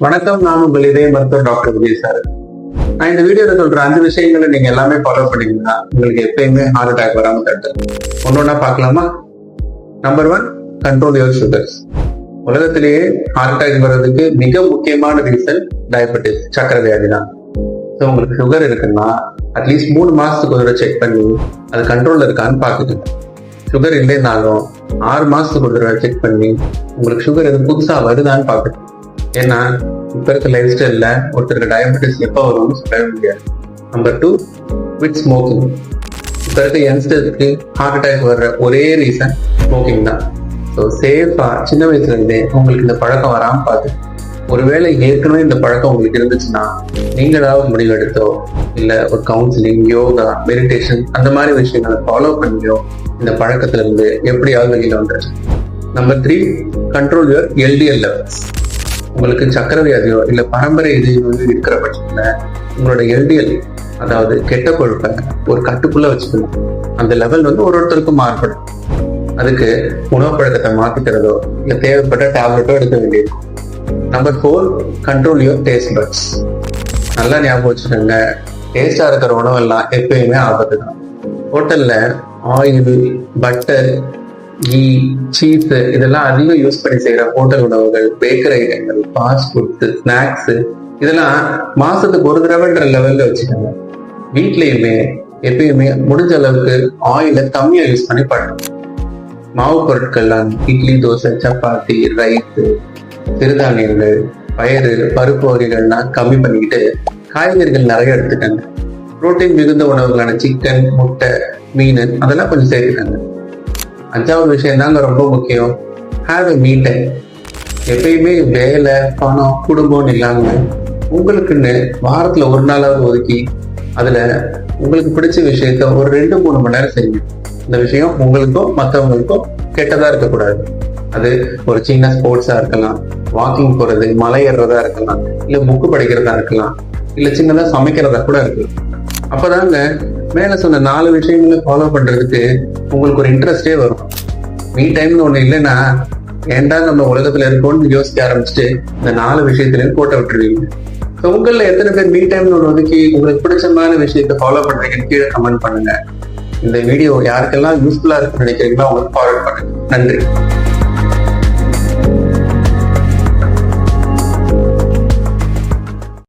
வணக்கம், நான் உங்கள் இதய மருத்துவர் டாக்டர் விஜய் சார். நான் இந்த வீடியோல சொல்ற 5 விஷயங்களை நீங்க எல்லாமே ஃபாலோ பண்ணீங்கன்னா உங்களுக்கு எப்பயுமே ஹார்ட் அட்டாக் வராம தட்டு. ஒன்னொன்னா பார்க்கலாமா? Number 1, control your sugars. உலகத்திலேயே ஹார்ட் அட்டாக் வர்றதுக்கு மிக முக்கியமான ரீசன் டயபெட்டிஸ், சக்கரை வியாதி தான். ஸோ உங்களுக்கு சுகர் இருக்குன்னா அட்லீஸ்ட் 3 மாசத்துக்கு ஒரு தடவை செக் பண்ணி அது கண்ட்ரோல்ல இருக்கான்னு பார்த்துக்கோங்க. சுகர் இல்லைன்னாலும் 6 மாசத்துக்கு ஒரு தடவை செக் பண்ணி உங்களுக்கு சுகர் எதுவும் புதுசா வருதான்னு பார்க்கணும். ஏன்னா இப்ப இருக்க லைஃப் ஸ்டைல்ல ஒருத்தருக்கு டயபெட்டிஸ் எப்போ வரும்னு சொல்லவே முடியாது. Number 2, quit smoking. இப்ப இருக்க யங்ஸ்டர்ஸ்க்கு ஹார்ட் அட்டாக் வர்ற ஒரே ரீசன் ஸ்மோக்கிங் தான். ஸோ சேஃபா சின்ன வயசுல இருந்தே உங்களுக்கு இந்த பழக்கம் வராம பார்த்து, ஒருவேளை ஏற்கனவே இந்த பழக்கம் உங்களுக்கு இருந்துச்சுன்னா நீங்களாவது முடிவெடுத்தோ இல்ல ஒரு கவுன்சிலிங், யோகா, மெடிடேஷன் அந்த மாதிரி விஷயங்களை ஃபாலோ பண்ணியோ இந்த பழக்கத்துல இருந்து எப்படியாவது வெளியில வந்துருச்சு. Number 3, control your LDL levels. உங்களுக்கு சக்கரை வியாதியோ இல்ல பரம்பரை இதயம் இருக்கிற பட்சத்துல உங்களோட எல்டிஎல், அதாவது கெட்ட கொழுப்பை ஒரு கட்டுக்குள்ள வச்சுக்கணும். அந்த லெவல் ஒருத்தருக்கும் மாறுபடும். அதுக்கு உணவு பழக்கத்தை மாத்திக்கிறதோ இல்ல தேவைப்பட்ட டேப்லெட்டோ எடுக்க வேண்டியிருக்கும். Number 4, control your taste buds. நல்லா ஞாபகம் வச்சுக்கோங்க, டேஸ்டா இருக்கிற உணவெல்லாம் எப்பயுமே ஆபத்து தான். ஹோட்டல்ல ஆயில், பட்டர், கீ, சீஸ் இதெல்லாம் அதிகம் யூஸ் பண்ணி செய்யற ஹோட்டல் உணவுகள், பேக்கரி ஐட்டங்கள், ஃபாஸ்ட் ஃபுட்ஸ், ஸ்நாக்ஸ் இதெல்லாம் மாசத்துக்கு ஒரு தடவைன்ற லெவல்ல வச்சுக்கோங்க. வீட்லயுமே எப்பயுமே முடிஞ்ச அளவுக்கு ஆயில கம்மியா யூஸ் பண்ணி பண்ணணும். மாவு பொருட்கள்லாம் இட்லி, தோசை, சப்பாத்தி, ரைஸ், சிறுதானியங்கள், பயிறு, பருப்பு வகைகள்லாம் கம்மி பண்ணிக்கிட்டு காய்கறிகள் நிறைய எடுத்துக்கங்க. புரோட்டீன் மிகுந்த உணவுகளான சிக்கன், முட்டை, மீன் அதெல்லாம் கொஞ்சம் சேர்த்துக்கங்க. 5வது விஷயம் தாங்க ரொம்ப முக்கியம், ஹேவ் எ மீ டைம். எப்பயுமே வேலை, பணம், குடும்பம்னு இல்லாம உங்களுக்குன்னு வாரத்துல ஒரு நாளாவது ஒதுக்கி அதுல உங்களுக்கு பிடிச்ச விஷயத்த ஒரு 2-3 மணி நேரம் செய்யுங்க. இந்த விஷயம் உங்களுக்கும் மற்றவங்களுக்கும் கெட்டதா இருக்கக்கூடாது. அது ஒரு சின்ன ஸ்போர்ட்ஸா இருக்கலாம், வாக்கிங் போறது, மலை ஏறுறதா இருக்கலாம், இல்ல புக்கு படிக்கிறதா இருக்கலாம், இல்ல சின்னதா சமைக்கிறதா கூட இருக்கலாம். அப்பதாங்க மேல சொன்ன 4 விஷயங்களை ஃபாலோ பண்றதுக்கு உங்களுக்கு ஒரு இன்ட்ரெஸ்டே வரும். மீ டைம்னு ஒண்ணு இல்லைன்னா ஏன்டா நம்ம உலகத்துல இருக்கோம்னு யோசிக்க ஆரம்பிச்சுட்டு இந்த 4 விஷயத்திலையும் போட்ட விட்டுருவீங்க. உங்கள எத்தனை பேர் மீ டைம்னு ஒன்று ஒதுக்கி உங்களுக்கு பிடிச்சமான விஷயத்தை ஃபாலோ பண்றீங்கன்னு கீழே கமெண்ட் பண்ணுங்க. இந்த வீடியோ யாருக்கெல்லாம் யூஸ்ஃபுல்லா இருக்குன்னு நினைக்கிறீங்களோ அவங்களுக்கு ஃபார்வர்ட் பண்ணுங்க. நன்றி.